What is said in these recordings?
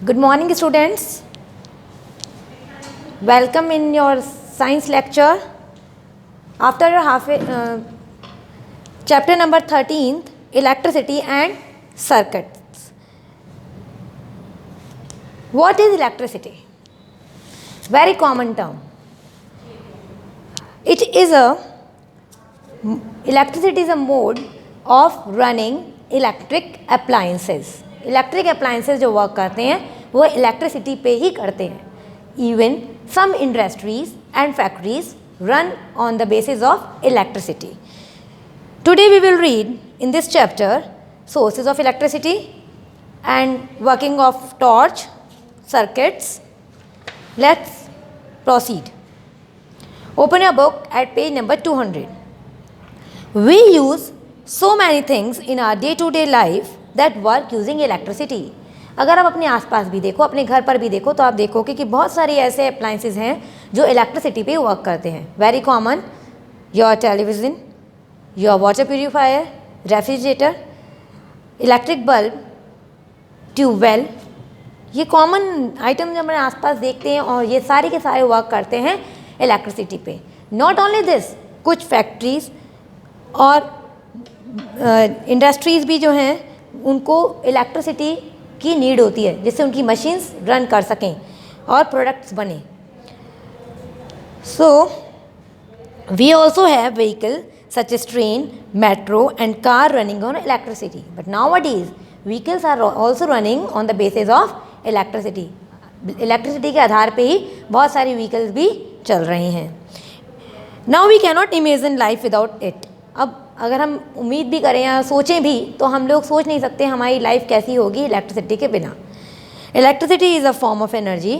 Good morning, students. Welcome in your science lecture. After chapter number 13, electricity and circuits. What is electricity? Very common term. Electricity is a mode of running electric appliances. Electric appliances जो work करते हैं वो electricity पे ही करते हैं. Even some industries and factories run on the basis of electricity. Today we will read in this chapter sources of electricity and working of torch, circuits. Let's proceed. Open your book at page number 200. We use so many things in our day-to-day life that work using electricity. अगर आप अपने आसपास भी देखो, अपने घर पर भी देखो, तो आप देखोगे कि बहुत सारे ऐसे अप्लाइंसेस हैं जो इलेक्ट्रिसिटी पे वर्क करते हैं. Very common, your television, your water purifier, refrigerator, electric bulb, tubewell. ये कॉमन आइटम जो हमारे आसपास देखते हैं और ये सारे के सारे वर्क करते हैं इलेक्ट्रिसिटी पे. नॉट ओनली दिस, कुछ फैक्ट्रीज और इंडस्ट्रीज़ भी जो हैं उनको इलेक्ट्रिसिटी की नीड होती है जिससे उनकी मशीन्स रन कर सकें और प्रोडक्ट्स बने. So we also have vehicle such as train, metro and car running on electricity. But nowadays vehicles are also running on the basis of electricity. Electricity के आधार पे ही बहुत सारी व्हीकल्स भी चल रही हैं. Now we cannot imagine life without it. अब अगर हम उम्मीद भी करें या सोचें भी तो हम लोग सोच नहीं सकते हमारी लाइफ कैसी होगी इलेक्ट्रिसिटी के बिना. Electricity is a form of energy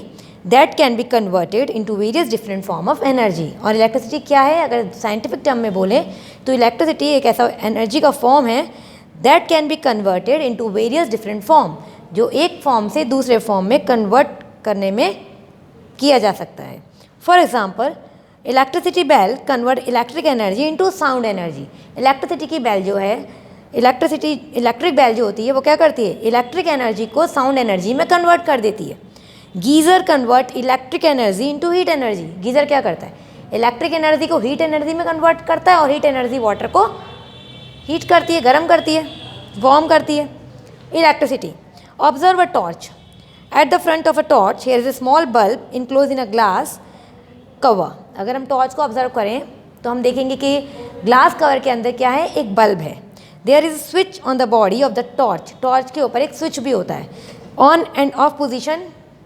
that can be converted into various different form of energy. और इलेक्ट्रिसिटी क्या है, अगर साइंटिफिक टर्म में बोलें तो इलेक्ट्रिसिटी एक ऐसा एनर्जी का फॉर्म है that can be converted into various different form, जो एक फॉर्म से दूसरे फॉर्म में कन्वर्ट करने में किया जा सकता है. For example, electricity bell convert electric energy into sound energy. Electricity की बेल जो है, इलेक्ट्रिक बेल जो होती है वो क्या करती है, इलेक्ट्रिक एनर्जी को साउंड एनर्जी में कन्वर्ट कर देती है. Geyser convert electric energy into heat energy. Geyser क्या करता है, इलेक्ट्रिक एनर्जी को हीट एनर्जी में कन्वर्ट करता है और हीट एनर्जी वाटर को हीट करती है, गर्म करती है, वार्म करती है. Electricity. Observe a torch. At the front of a torch here is a small bulb enclose in a glass cover. अगर हम टॉर्च को ऑब्जर्व करें तो हम देखेंगे कि ग्लास कवर के अंदर क्या है, एक बल्ब है. There is switch on the body of the torch. Torch के ऊपर एक स्विच भी होता है. ऑन एंड ऑफ पोजीशन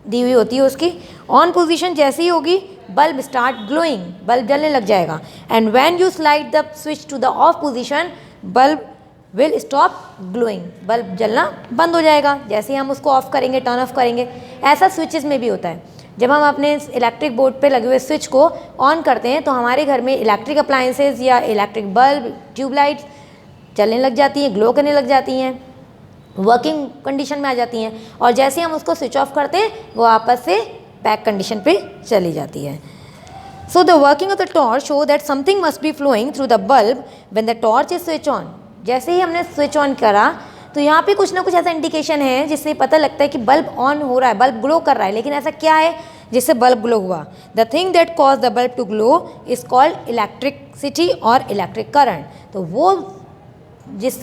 दी हुई होती है उसकी. ऑन पोजीशन जैसे ही होगी बल्ब स्टार्ट ग्लोइंग, बल्ब जलने लग जाएगा. And when you slide the switch to the off position bulb will stop glowing. Bulb जलना बंद हो जाएगा जैसे ही हम उसको ऑफ करेंगे, टर्न ऑफ करेंगे. ऐसा स्विचेस में भी होता है. जब हम अपने इलेक्ट्रिक बोर्ड पे लगे हुए स्विच को ऑन करते हैं तो हमारे घर में इलेक्ट्रिक अप्लाइंसेस या इलेक्ट्रिक बल्ब, ट्यूबलाइट्स जलने लग जाती हैं, ग्लो करने लग जाती हैं, वर्किंग कंडीशन में आ जाती हैं. और जैसे हम उसको स्विच ऑफ करते हैं वो आपस से बैक कंडीशन पे चली जाती है. So the working of the torch show that something must be flowing through the bulb when the torch is switch on. जैसे ही हमने स्विच ऑन करा तो यहाँ पे कुछ ना कुछ ऐसा इंडिकेशन है जिससे पता लगता है कि बल्ब ऑन हो रहा है, बल्ब ग्लो कर रहा है. लेकिन ऐसा क्या है जिससे बल्ब ग्लो हुआ? The thing that cause the bulb to glow is called electricity और इलेक्ट्रिक करंट. तो वो जिस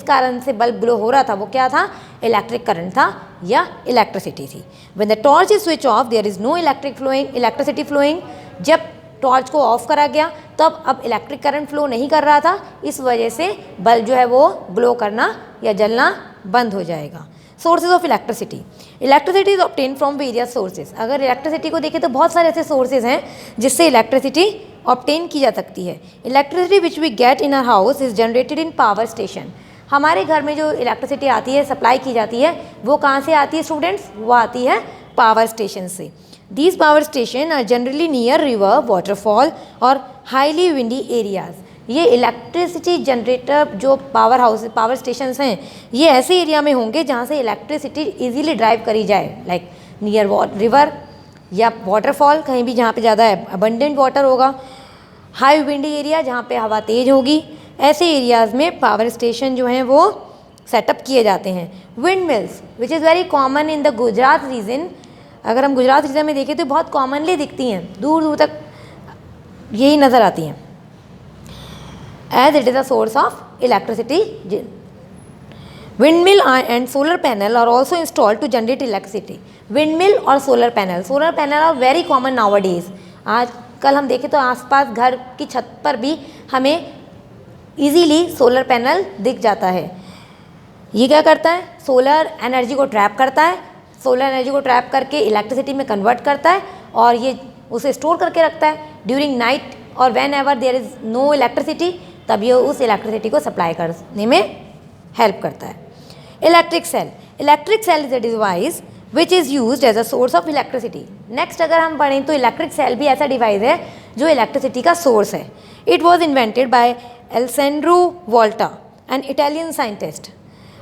कारण से बल्ब ग्लो हो रहा था वो क्या था, इलेक्ट्रिक करंट था या इलेक्ट्रिसिटी थी. When the torch is switch off there is no electricity flowing. जब टॉर्च को ऑफ करा गया तो अब इलेक्ट्रिक करंट फ्लो नहीं कर रहा था, इस वजह से बल्ब जो है वो ग्लो करना या जलना बंद हो जाएगा. Sources of electricity. Electricity is obtain from various sources. अगर इलेक्ट्रिसिटी को देखें तो बहुत सारे ऐसे सोर्सेज हैं जिससे इलेक्ट्रिसिटी ऑब्टेन की जा सकती है. Electricity which we get in our house is generated in power station. हमारे घर में जो इलेक्ट्रिसिटी आती है, सप्लाई की जाती है, वो कहाँ से आती है स्टूडेंट्स? वो आती है पावर स्टेशन से. These power stations are generally near river, waterfall और highly windy areas. ये इलेक्ट्रिसिटी जनरेटर जो पावर स्टेशंस हैं ये ऐसे एरिया में होंगे जहाँ से इलेक्ट्रिसिटी इजीली ड्राइव करी जाए, लाइक नियर रिवर या वाटरफॉल, कहीं भी जहाँ पे ज़्यादा अबंडेंट वाटर होगा. हाई विंडी एरिया जहाँ पे हवा तेज़ होगी, ऐसे एरियाज़ में पावर स्टेशन जो हैं वो सेटअप किए जाते हैं। Wind mills which is very common in the Gujarat region, अगर हम गुजरात रीजन में देखें तो बहुत कॉमनली दिखती हैं, दूर दूर तक यही नज़र आती हैं, as it is a source of electricity. Wind mill and solar panel are also installed to generate electricity. Wind mill और solar panel are very common now days. आजकल हम देखें तो आसपास घर की छत पर भी हमें इजीली सोलर पैनल दिख जाता है। ये क्या करता है, सोलर एनर्जी को ट्रैप करता है, सोलर एनर्जी को ट्रैप करके इलेक्ट्रिसिटी में कन्वर्ट करता है और ये उसे स्टोर करके रखता है ड्यूरिंग नाइट और whenever there is no electricity, तब ये उस इलेक्ट्रिसिटी को सप्लाई करने में हेल्प करता है। Electric cell is a device which is used as a source of electricity. Next अगर हम पढ़ें तो इलेक्ट्रिक सेल भी ऐसा डिवाइस है जो इलेक्ट्रिसिटी का सोर्स है। It was invented by Alessandro Volta, an Italian scientist.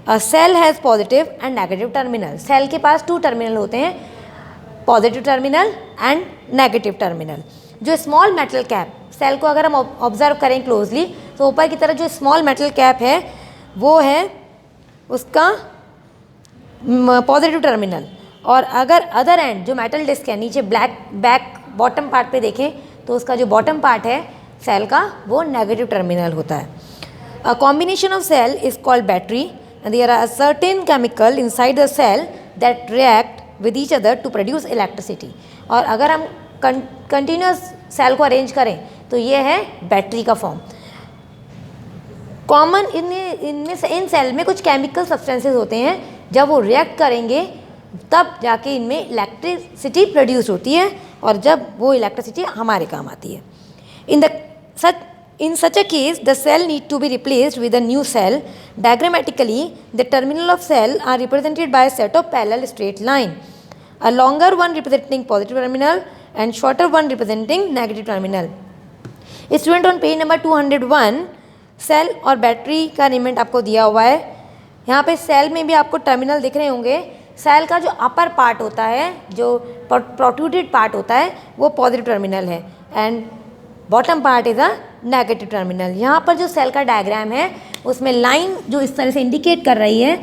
A cell has positive and negative terminal. Cell के पास 2 टर्मिनल होते हैं, positive terminal and negative terminal. जो स्मॉल मेटल कैप, सेल को अगर हम ऑब्जर्व करें क्लोजली तो ऊपर की तरफ जो स्मॉल मेटल कैप है वो है उसका पॉजिटिव टर्मिनल, और अगर अदर एंड जो मेटल डिस्क है नीचे बैक बॉटम पार्ट पे देखें तो उसका जो बॉटम पार्ट है सेल का वो नेगेटिव टर्मिनल होता है। A combination of cell is called battery and there are certain chemical inside the cell that react with each other to produce electricity। और अगर हम कंटिन्यूस सेल को अरेंज करें तो ये है बैटरी का फॉर्म। कॉमन इन सेल में कुछ केमिकल सब्सटेंसेस होते हैं, जब वो रिएक्ट करेंगे तब जाके इनमें इलेक्ट्रिसिटी प्रोड्यूस होती है और जब वो इलेक्ट्रिसिटी हमारे काम आती है। In such a case, the cell need to be replaced with a new cell. Diagrammatically, the terminal of cell are represented by a set of parallel straight line. A longer one representing positive terminal and shorter one representing negative terminal. Student on page number 201, cell और battery का arrangement आपको दिया हुआ है। यहाँ पे cell में भी आपको टर्मिनल दिख रहे होंगे। सेल का जो अपर पार्ट होता है, जो प्रोट्रूडेड पार्ट होता है, वो पॉजिटिव टर्मिनल है and bottom part is a negative terminal. यहाँ पर जो सेल का डायग्राम है उसमें लाइन जो इस तरह से इंडिकेट कर रही है,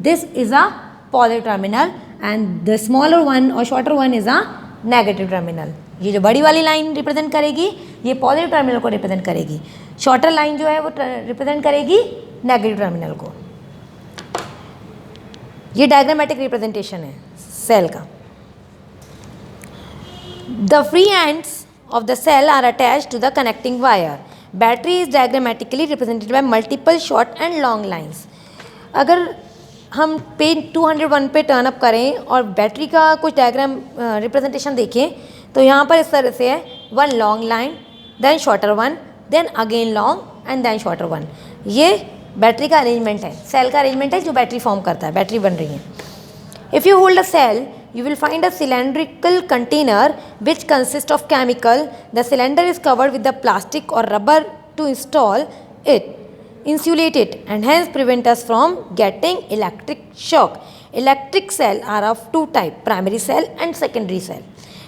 this is a positive terminal and the smaller one और shorter one is a negative terminal. ये जो बड़ी वाली लाइन रिप्रेजेंट करेगी ये पॉजिटिव टर्मिनल को रिप्रेजेंट करेगी, शॉर्टर लाइन जो है वो रिप्रेजेंट करेगी नेगेटिव टर्मिनल को। ये डायग्रामेटिक रिप्रेजेंटेशन है सेल का। The free ends of the cell are attached to the connecting wire. Battery is diagrammatically represented by multiple short and long lines. अगर हम पेज 201 पे टर्न अप करें और बैटरी का कुछ डायग्राम रिप्रेजेंटेशन देखें तो यहाँ पर इस तरह से है, one long line, then shorter one, then again long and then shorter one. ये बैटरी का अरेंजमेंट है, सेल का अरेंजमेंट है जो बैटरी फॉर्म करता है, बैटरी बन रही है। If you hold a cell, you will find a cylindrical container which consists of chemical. The cylinder is covered with the plastic or rubber to install it, insulate it, and hence prevent us from getting electric shock. Electric cell are of 2 types, primary cell and secondary cell.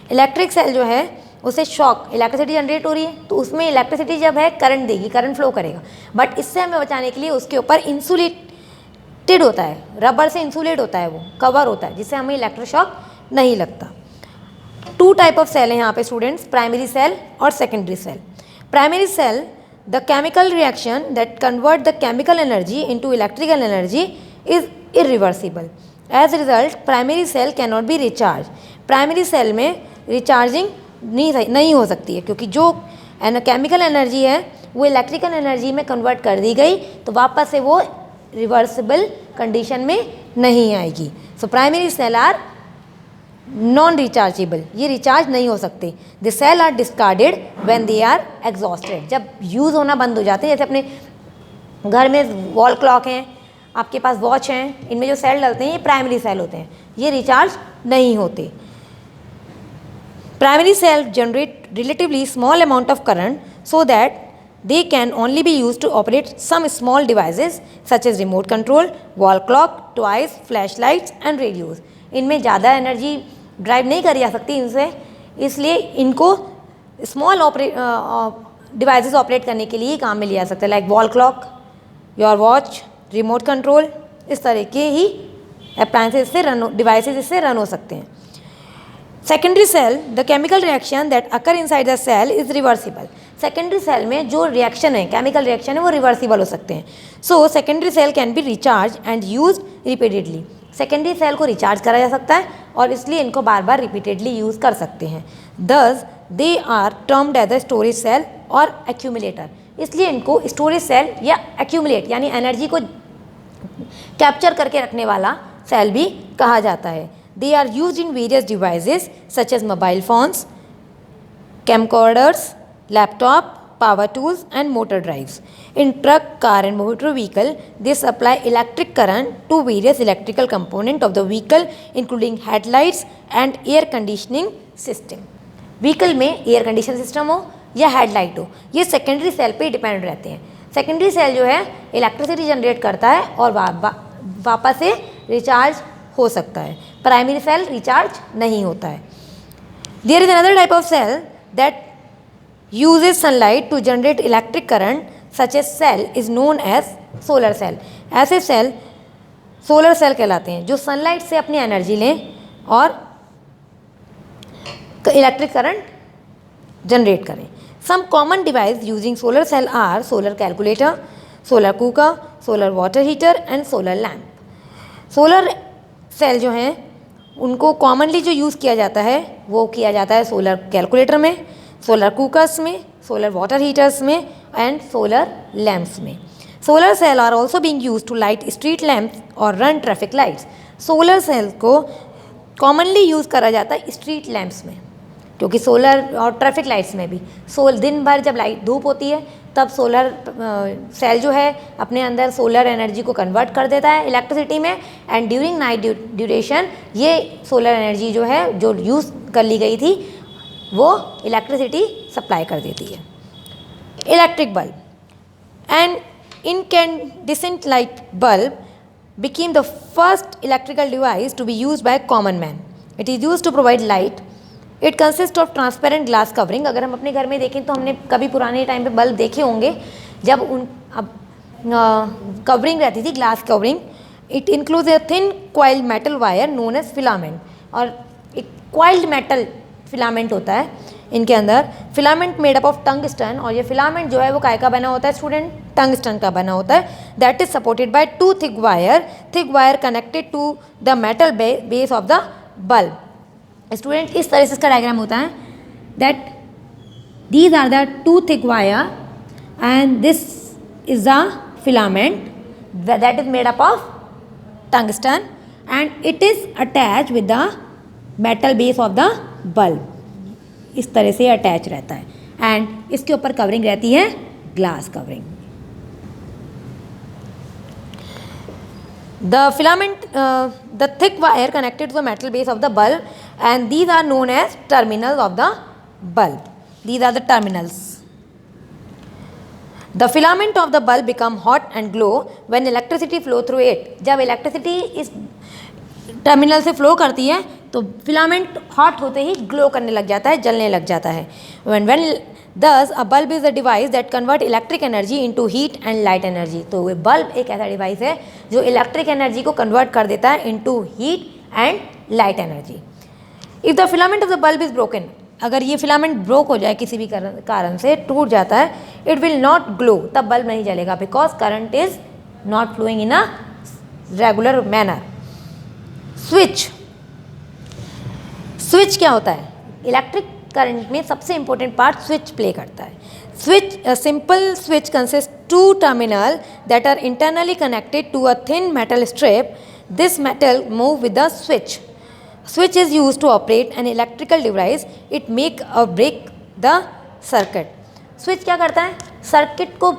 Electric cell जो है उसे shock, electricity generate हो रही है तो उसमें electricity जब है करंट देगी, करंट फ्लो करेगा, बट इससे हमें बचाने के लिए उसके ऊपर इंसुलेटेड होता है, रबर से इंसुलेट होता है, वो कवर होता है जिससे हमें इलेक्ट्रोशॉक नहीं लगता। 2 टाइप ऑफ सेल हैं यहाँ पे स्टूडेंट्स, प्राइमरी सेल और secondary cell. Primary cell, the chemical reaction that convert the chemical energy into electrical energy is irreversible. As a result primary cell can not be recharge. Primary cell में recharging नहीं हो सकती है क्योंकि जो chemical energy है वो electrical energy में कन्वर्ट कर दी गई तो वापस से वो रिवर्सिबल कंडीशन में नहीं आएगी। So primary cell are non rechargeable, ये रिचार्ज नहीं हो सकते। The cell are discarded when they are exhausted, जब यूज़ होना बंद हो जाते हैं। जैसे अपने घर में वॉल क्लॉक हैं, आपके पास वॉच हैं, इनमें जो सेल डलते हैं ये प्राइमरी सेल होते हैं, ये रिचार्ज नहीं होते। Primary sale generate relatively small amount of current so that they can only be used to operate some small devices such as remote control, wall clock, toys, flashlights and radios. इनमें ज़्यादा energy drive नहीं करी जा सकती इनसे, इसलिए इनको small devices operate करने के लिए काम में लिया जा सकता है, like wall clock, your watch, remote control इस तरह के ही अप्लायंसेस से डिवाइसेस इससे रन हो सकते हैं। Secondary cell, the chemical reaction that occur inside the cell is reversible. Secondary cell में जो रिएक्शन है, केमिकल रिएक्शन है, वो रिवर्सिबल हो सकते हैं। So secondary cell can be recharge and use repeatedly. Secondary cell को रिचार्ज करा जा सकता है और इसलिए इनको बार बार रिपीटेडली यूज़ कर सकते हैं। Thus they are termed as a storage cell और एक्यूमुलेटर, इसलिए इनको स्टोरेज सेल या एक्यूमुलेट यानी एनर्जी को कैप्चर करके रखने वाला सेल भी कहा जाता है। They are use in various devices such as mobile phones, camcorders, laptop, power tools and motor drives. In truck, car and motor vehicle, they supply electric current to various electrical component of the vehicle including headlights and air conditioning system. Vehicle में air condition system हो या headlight हो, ये secondary cell पे depend रहते हैं। Secondary cell जो है इलेक्ट्रिसिटी जनरेट करता है और वापस से रिचार्ज हो सकता है। प्राइमरी सेल रिचार्ज नहीं होता है। There is another type of cell that uses sunlight to generate electric current, such as cell is known as solar cell. ऐसे सेल सोलर सेल कहलाते हैं जो सनलाइट से अपनी एनर्जी लें और इलेक्ट्रिक करंट जनरेट करें। Some common device using solar cell are solar calculator, solar cooker, solar water heater and solar lamp. Solar cell जो हैं उनको कॉमनली जो यूज़ किया जाता है वो किया जाता है सोलर कैलकुलेटर में, सोलर कुकर्स में, सोलर वाटर हीटर्स में एंड सोलर लैम्प्स में। Solar cell are also being use to light street lamps और run traffic lights. Solar cell को कॉमनली यूज़ करा जाता है स्ट्रीट लैम्प्स में, क्योंकि सोलर और ट्रैफिक लाइट्स में भी दिन भर जब लाइट धूप होती है तब सोलर सेल जो है अपने अंदर सोलर एनर्जी को कन्वर्ट कर देता है इलेक्ट्रिसिटी में, एंड ड्यूरिंग नाइट ड्यूरेशन ये सोलर एनर्जी जो है जो यूज़ कर ली गई थी वो इलेक्ट्रिसिटी सप्लाई कर देती है। Electric bulb and incandescent light bulb became the first electrical device to be used by common man. It is used to provide light. It consists of transparent glass covering. अगर हम अपने घर में देखें तो हमने कभी पुराने टाइम पे बल्ब देखे होंगे जब कवरिंग रहती थी, glass covering. It includes a thin coiled metal wire known as filament, और एक क्वाइल्ड मेटल फिलामेंट होता है इनके अंदर। Filament made up of tungsten, और ये फिलामेंट जो है वो काय का बना होता है स्टूडेंट? टंगस्टन का बना होता है। That is supported by two thick wire connected to the metal base of the bulb. Student इस तरह से इसका डायग्राम होता है that these are the two thick wire and this is the filament that is made up of tungsten and it is attach with the metal base of the bulb. इस तरह से attach रहता है and इसके ऊपर covering रहती है glass covering. The filament, the thick wire connected to the metal base of the bulb, and these are known as terminals of the bulb. These are the terminals. The filament of the bulb become hot and glow when electricity flow through it. जब electricity इस terminal से flow करती है तो filament hot होते ही glow करने लग जाता है, जलने लग जाता है। when thus a bulb is a device that convert electric energy into heat and light energy. तो वो बल्ब एक ऐसा डिवाइस है जो इलेक्ट्रिक एनर्जी को कन्वर्ट कर देता है into heat and light energy. If the filament of the bulb is broken, अगर ये फिलामेंट ब्रोक हो जाए किसी भी कारण से, टूट जाता है, it will not glow, तब बल्ब नहीं जलेगा, because current is not flowing in a regular manner. Switch क्या होता है? इलेक्ट्रिक करंट में सबसे इंपॉर्टेंट पार्ट स्विच प्ले करता है। Switch, a simple switch consists two terminal that are internally connected to a thin metal strip. This metal move with the switch. Switch is used to operate an electrical device. It make or break the circuit. Switch क्या करता है? Circuit को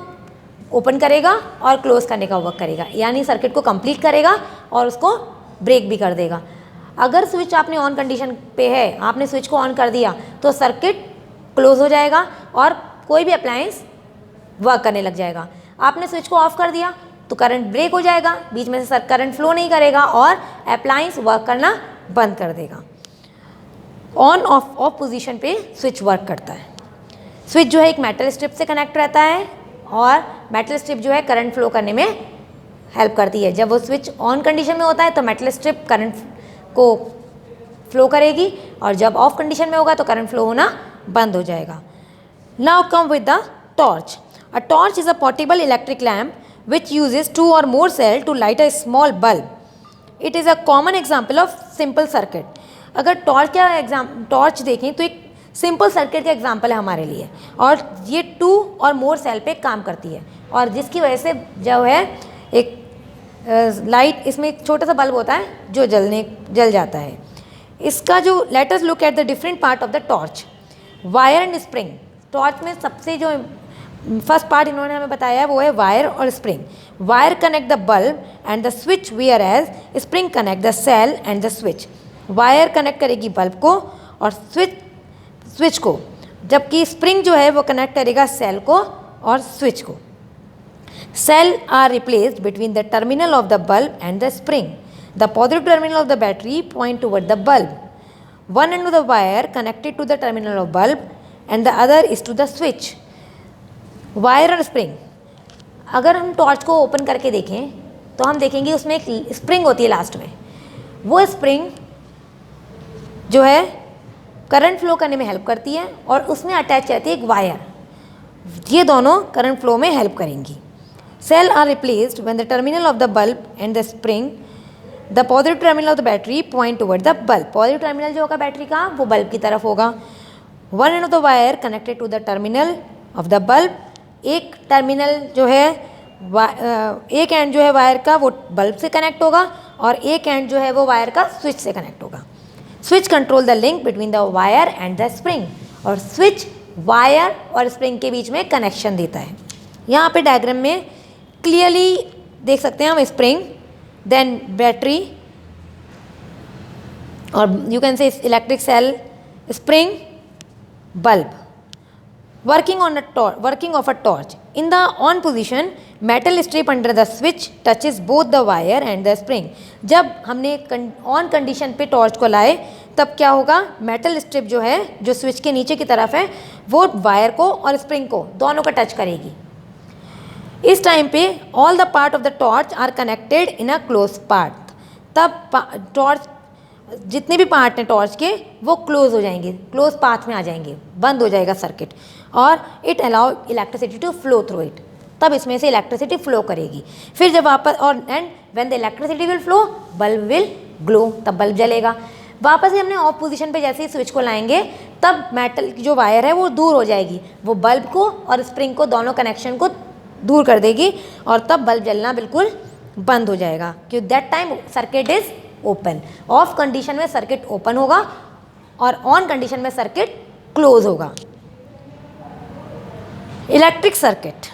open करेगा और close करने का work करेगा, यानी सर्किट को कंप्लीट करेगा और उसको ब्रेक भी कर देगा। अगर स्विच आपने ऑन कंडीशन पे है, आपने स्विच को ऑन कर दिया तो सर्किट क्लोज हो जाएगा और कोई भी अप्लायंस वर्क करने लग जाएगा। आपने स्विच को ऑफ कर दिया तो करंट ब्रेक हो जाएगा, बीच में से करंट फ्लो नहीं करेगा और अप्लायंस वर्क करना बंद कर देगा। ऑन ऑफ पोजीशन पे स्विच वर्क करता है। स्विच जो है एक मेटल स्ट्रिप से कनेक्ट रहता है और मेटल स्ट्रिप जो है करंट फ्लो करने में हेल्प करती है। जब वो स्विच ऑन कंडीशन में होता है तो मेटल स्ट्रिप करंट को फ्लो करेगी, और जब ऑफ कंडीशन में होगा तो करंट फ्लो होना बंद हो जाएगा। Now come with the torch. A torch is a portable electric lamp which uses 2 or more cells to light a small bulb. It is a common example of simple circuit. अगर torch देखें तो एक simple circuit का example है हमारे लिए, और ये 2 और मोर सेल पे काम करती है, और जिसकी वजह से जो है एक लाइट, इसमें एक छोटा सा बल्ब होता है जो जल जाता है। इसका जो let us look at the different part of the torch. Wire and spring. Torch में सबसे जो फर्स्ट पार्ट इन्होंने हमें बताया है वो है वायर और spring. Wire connect the bulb and the switch, where as spring connect the cell and the switch. Wire connect करेगी बल्ब को और स्विच को, जबकि स्प्रिंग जो है वो कनेक्ट करेगा सेल को और स्विच को। Cell are replaced between the terminal of the bulb and the spring. The positive terminal of the battery point toward the bulb. One end of the wire connected to the terminal of bulb and the other is to the switch. Wire और spring. अगर हम torch को open करके देखें तो हम देखेंगे उसमें एक स्प्रिंग होती है लास्ट में। वो स्प्रिंग जो है करंट फ्लो करने में हेल्प करती है, और उसमें अटैच रहती है एक वायर। ये दोनों करंट फ्लो में हेल्प करेंगी। Cell are replaced when the terminal of the bulb and the spring, the positive terminal of the battery point toward the bulb. Positive terminal जो होगा बैटरी का वो बल्ब की तरफ होगा। One end of the wire connected to the terminal of the bulb. एक terminal जो है एक एंड जो है वायर का वो बल्ब से कनेक्ट होगा, और एक एंड जो है वो वायर का स्विच से कनेक्ट होगा। Switch control the link between the wire and the spring, और स्विच वायर और स्प्रिंग के बीच में कनेक्शन देता है। यहाँ पे डायग्राम में क्लियरली देख सकते हैं हम spring, then battery, or you can say electric cell, spring, bulb. Working of a torch. In the on position, metal strip under the switch touches both the wire and the spring. जब हमने on condition पे torch को लाए तब क्या होगा, metal strip जो है जो स्विच के नीचे की तरफ है वो वायर को और स्प्रिंग को दोनों को टच करेगी। इस टाइम पे all the part of the torch are connected in a close part. तब टॉर्च जितने भी पार्ट हैं टॉर्च के वो क्लोज हो जाएंगे, क्लोज पाथ में आ जाएंगे, बंद हो जाएगा सर्किट, और it allow electricity to flow through it. तब इसमें से इलेक्ट्रिसिटी फ्लो करेगी। फिर जब वापस, और and when the electricity will flow bulb will glow, तब बल्ब जलेगा। वापस ही हमने ऑफ पोजीशन पे जैसे ही स्विच को लाएंगे तब मेटल की जो वायर है वो दूर हो जाएगी, वो बल्ब को और स्प्रिंग को दोनों कनेक्शन को दूर कर देगी, और तब बल्ब जलना बिल्कुल बंद हो जाएगा, क्योंकि that time circuit is open. Off condition में सर्किट ओपन होगा और ऑन कंडीशन में सर्किट क्लोज होगा। Electric circuit.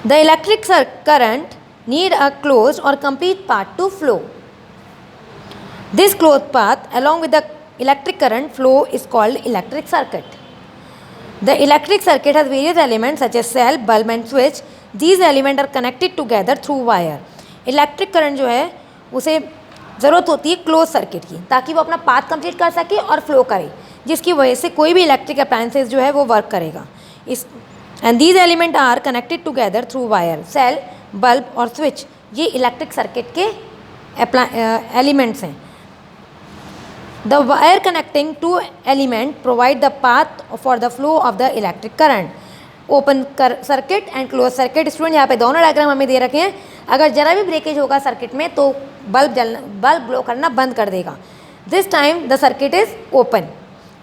The electric current need a closed और complete path to flow. This close path along with the electric current flow is called electric circuit. The electric circuit has various elements such as cell, bulb and switch. These elements are connected together through wire. Electric current जो है उसे ज़रूरत होती है close circuit की, ताकि वो अपना पाथ कंप्लीट कर सके और फ्लो करे, जिसकी वजह से कोई भी इलेक्ट्रिक अप्लायंसेज जो है वो वर्क करेगा। इस and these element are connected together through wire. Cell, bulb और स्विच ये इलेक्ट्रिक सर्किट के एलिमेंट्स हैं। The wire connecting two element provide the path for the flow of the electric current. Open circuit and close circuit. Student यहाँ पे दोनों diagram हमें दे रखे हैं। अगर जरा भी ब्रेकेज होगा सर्किट में तो बल्ब ग्लो करना बंद कर देगा। This time the circuit is open,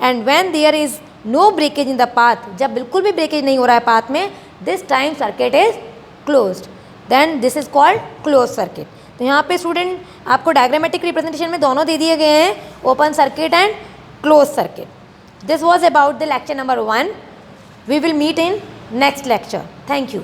and when there is no breakage in the path, जब बिल्कुल भी ब्रेकेज नहीं हो रहा है पाथ में, this time circuit is closed, then this is called close circuit. तो यहाँ पे स्टूडेंट आपको डायग्रामेटिक रिप्रेजेंटेशन में दोनों दे दिए गए हैं, open circuit and close circuit. This was about the lecture number 1. We will meet in next lecture. Thank you.